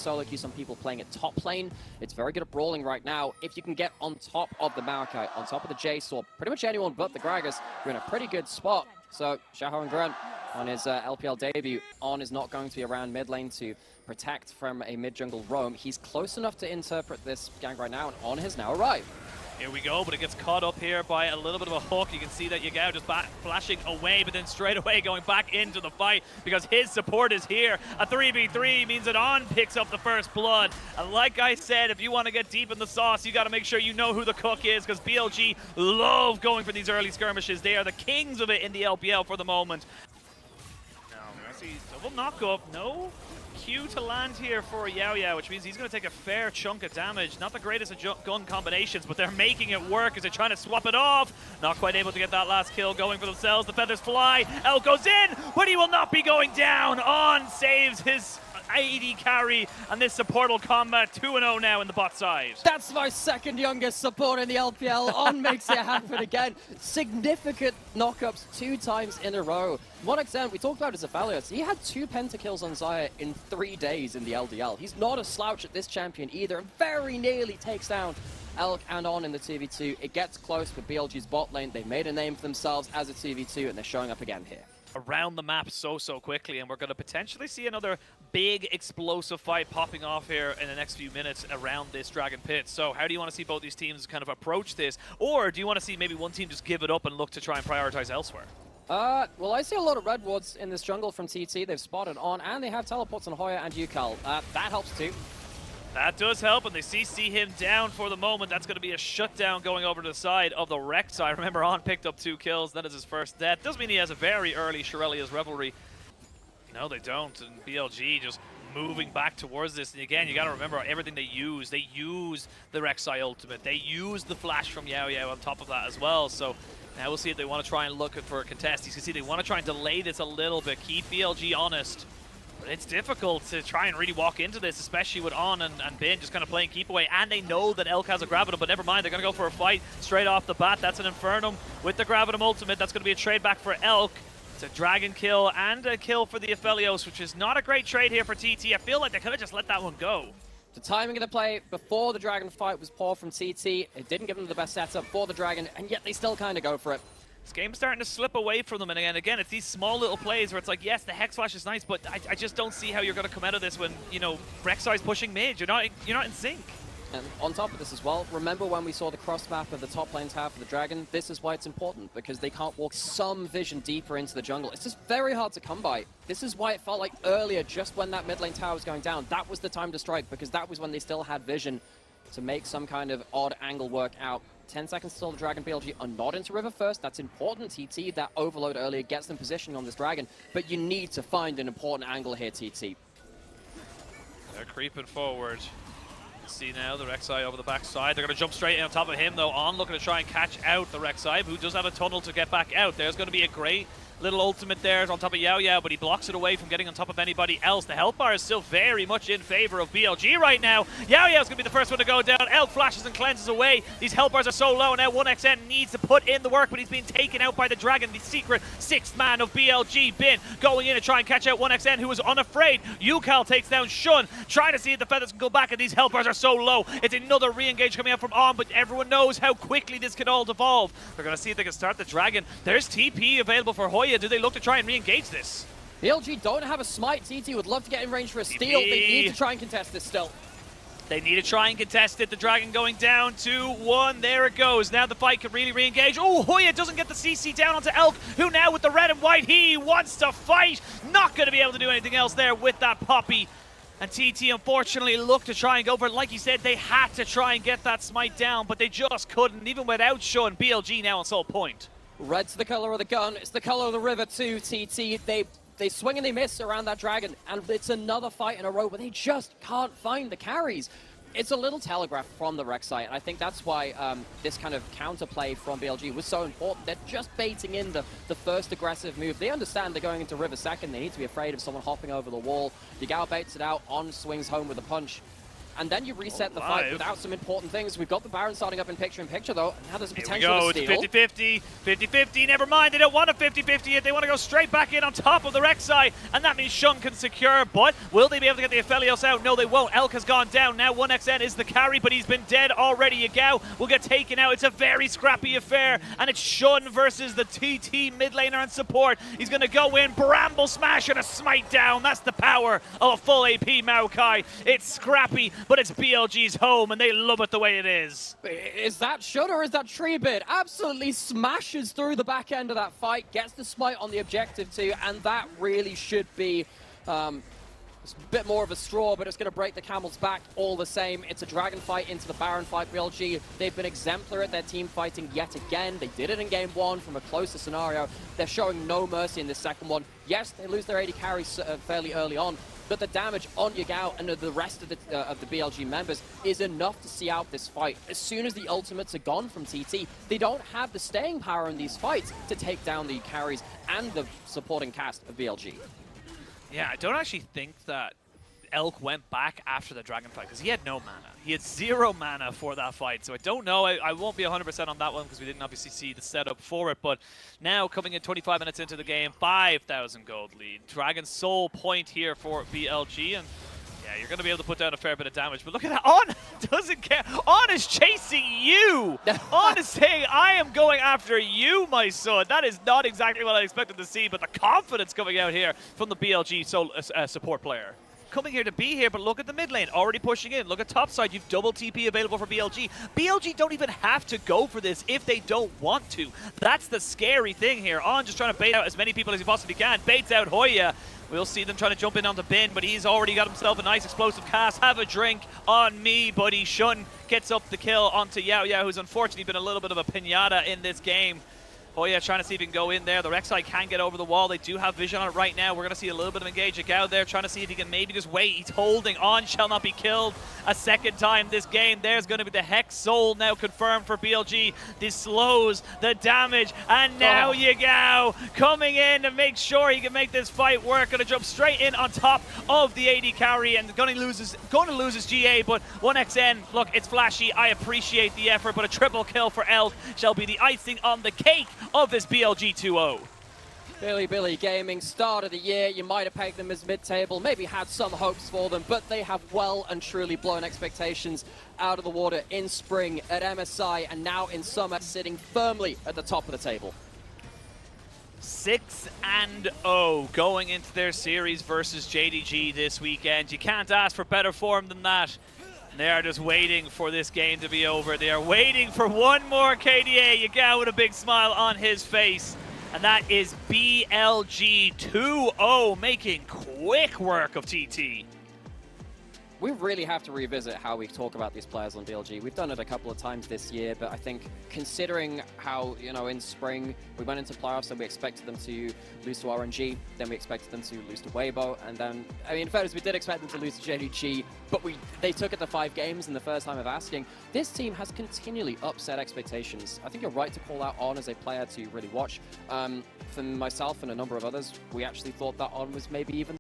solo queue, some people playing at top lane. It's very good at brawling right now. If you can get on top of the Maokai, on top of the Jace, or pretty much anyone but the Gragas, you're in a pretty good spot. So Xiaohou and Grunt on his LPL debut, On is not going to be around mid lane to protect from a mid-jungle roam. He's close enough to interpret this gank right now, and On has now arrived. Here we go, but it gets caught up here by a little bit of a hook. You can see that Yagao just flashing away, but then straight away going back into the fight because his support is here. A 3v3 means that On picks up the first blood. And like I said, if you want to get deep in the sauce, you got to make sure you know who the cook is, because BLG love going for these early skirmishes. They are the kings of it in the LPL for the moment. Now, Messi, double knock up. No Q to land here for Yao Yao, which means he's going to take a fair chunk of damage. Not the greatest of gun combinations, but they're making it work as they're trying to swap it off. Not quite able to get that last kill going for themselves. The feathers fly. El goes in, but he will not be going down. On saves his AD carry, and this supportal combat 2-0 now in the bot side. That's my second youngest support in the LPL. On makes it happen again. Significant knockups 2 times in a row. One extent, we talked about his Aphelios. He had 2 pentakills on Xayah in 3 days in the LDL. He's not a slouch at this champion either, and very nearly takes down Elk and On in the 2v2. It gets close with BLG's bot lane. They made a name for themselves as a 2v2, and they're showing up again here. Around the map so quickly, and we're going to potentially see another big explosive fight popping off here in the next few minutes around this Dragon Pit. So how do you want to see both these teams kind of approach this, or do you want to see maybe one team just give it up and look to try and prioritize elsewhere? Well, I see a lot of red wards in this jungle from TT. They've spotted On, and they have teleports on Hoya and Yukal. That helps too. That does help, and they CC him down for the moment. That's going to be a shutdown going over to the side of the Rek'Sai. Remember, On picked up 2 kills. That is his first death. Doesn't mean he has a very early Shirelia's Revelry. No, they don't. And BLG just moving back towards this. And again, you got to remember everything they use. They use the Rek'Sai ultimate. They use the flash from Yao Yao on top of that as well. So now we'll see if they want to try and look for a contest. You can see they want to try and delay this a little bit. Keep BLG honest. But it's difficult to try and really walk into this, especially with On and Bin just kind of playing keep away. And they know that Elk has a Gravitum, but never mind. They're going to go for a fight straight off the bat. That's an Infernum with the Gravitum ultimate. That's going to be a trade back for Elk. It's a Dragon kill and a kill for the Aphelios, which is not a great trade here for TT. I feel like they could have just let that one go. The timing of the play before the Dragon fight was poor from TT. It didn't give them the best setup for the Dragon, and yet they still kind of go for it. This game's starting to slip away from them, and again, it's these small little plays where it's like, yes, the Hex Flash is nice, but I just don't see how you're going to come out of this when, you know, Rek'Sai's pushing mid. You're not in sync. And on top of this as well, remember when we saw the cross map of the top lane tower for the Dragon? This is why it's important, because they can't walk some vision deeper into the jungle. It's just very hard to come by. This is why it felt like earlier, just when that mid lane tower was going down, that was the time to strike, because that was when they still had vision to make some kind of odd angle work out. 10 seconds till the Dragon. BLG are not into River first. That's important, TT. That overload earlier gets them positioning on this Dragon, but you need to find an important angle here, TT. They're creeping forward. See now the Rek'Sai over the backside. They're going to jump straight in on top of him, though. On looking to try and catch out the Rek'Sai, who does have a tunnel to get back out. There's going to be a great little ultimate there on top of Yao Yao, but he blocks it away from getting on top of anybody else. The health bar is still very much in favor of BLG right now. Yao Yao's going to be the first one to go down. Elk flashes and cleanses away. These health bars are so low now. 1xN needs to put in the work, but he's being taken out by the Dragon, the secret 6th man of BLG. Bin going in to try and catch out 1xN, who is unafraid. Yukal takes down Shun, trying to see if the feathers can go back, and these health bars are so low. It's another re-engage coming out from On, but everyone knows how quickly this can all devolve. They're going to see if they can start the Dragon. There's TP available for Hoya. Do they look to try and re-engage this? BLG don't have a smite. TT would love to get in range for a steal. They need to try and contest this still. They need to try and contest it. The Dragon going down 2-1. There it goes. Now the fight can really re-engage. Oh, Hoya doesn't get the CC down onto Elk, who now with the red and white, he wants to fight. Not going to be able to do anything else there with that Poppy. And TT unfortunately looked to try and go for it. Like you said, they had to try and get that smite down, but they just couldn't, even without Shun. BLG now on sole point. Red's the color of the gun. It's the color of the river too, TT. They swing and they miss around that Dragon, and it's another fight in a row where they just can't find the carries. It's a little telegraph from the Rek'Sai, and I think that's why this kind of counterplay from BLG was so important. They're just baiting in the first aggressive move. They understand they're going into River second. They need to be afraid of someone hopping over the wall. Yagao baits it out. On swings home with a punch. and then you reset the fight without some important things. We've got the Baron starting up in picture-in-picture, though, and now there's a potential to steal. It's 50-50, 50-50, never mind, they don't want a 50-50 yet, they want to go straight back in on top of the Rek'Sai, and that means Shun can secure, but will they be able to get the Aphelios out? No, they won't. Elk has gone down, now 1xN is the carry, but he's been dead already. Yagao will get taken out. It's a very scrappy affair, and it's Shun versus the TT mid laner and support. He's going to go in, Bramble Smash and a smite down. That's the power of a full AP Maokai. It's scrappy, but it's BLG's home, and they love it the way it is. Is that Shun or is that Treebit? Absolutely smashes through the back end of that fight, gets the smite on the objective too, and that really should be it's a bit more of a straw, but it's going to break the camel's back all the same. It's a dragon fight into the Baron fight. BLG, they've been exemplary at their team fighting yet again. They did it in game one from a closer scenario. They're showing no mercy in this second one. Yes, they lose their AD carries fairly early on, but the damage on Yagao and the rest of the BLG members is enough to see out this fight. As soon as the ultimates are gone from TT, they don't have the staying power in these fights to take down the carries and the supporting cast of BLG. Yeah, I don't actually think that Elk went back after the dragon fight because he had no mana. He had 0 mana for that fight, so I don't know. I won't be 100% on that one because we didn't obviously see the setup for it, but now coming in 25 minutes into the game, 5,000 gold lead. Dragon Soul point here for BLG, and yeah, you're going to be able to put down a fair bit of damage, but look at that. On doesn't care. On is chasing you. On is saying, I am going after you, my son. That is not exactly what I expected to see, but the confidence coming out here from the BLG support player. Coming here to be here, but look at the mid lane, already pushing in. Look at top side, you've double TP available for BLG. BLG don't even have to go for this if they don't want to. That's the scary thing here. On just trying to bait out as many people as he possibly can. Baits out Hoya. We'll see them trying to jump in on the bin, but he's already got himself a nice explosive cast. Have a drink on me, buddy. Shun gets up the kill onto Yao Yao, who's unfortunately been a little bit of a pinata in this game. Hoya trying to see if he can go in there. The Rek'Sai can get over the wall. They do have vision on it right now. We're going to see a little bit of engage out there, trying to see if he can maybe just wait. He's holding on, shall not be killed a second time this game. There's going to be the Hex Soul now confirmed for BLG. This slows the damage, and now Yagao coming in to make sure he can make this fight work. Going to jump straight in on top of the AD carry, and going to lose his GA, but 1xN, look, it's flashy. I appreciate the effort, but a triple kill for Elk shall be the icing on the cake of this BLG 2-0. Billy Gaming, start of the year, you might have pegged them as mid-table, maybe had some hopes for them, but they have well and truly blown expectations out of the water in spring at MSI and now in summer, sitting firmly at the top of the table. 6-0 going into their series versus JDG this weekend. You can't ask for better form than that. They are just waiting for this game to be over. They are waiting for one more KDA. Yagao with a big smile on his face. And that is BLG 2-0, making quick work of TT. We really have to revisit how we talk about these players on BLG. We've done it a couple of times this year, but I think considering how, in spring we went into playoffs and we expected them to lose to RNG, then we expected them to lose to Weibo, and then, in fairness, we did expect them to lose to JDG, but they took it to 5 games in the first time of asking. This team has continually upset expectations. I think you're right to call out On as a player to really watch. For myself and a number of others, we actually thought that On was maybe even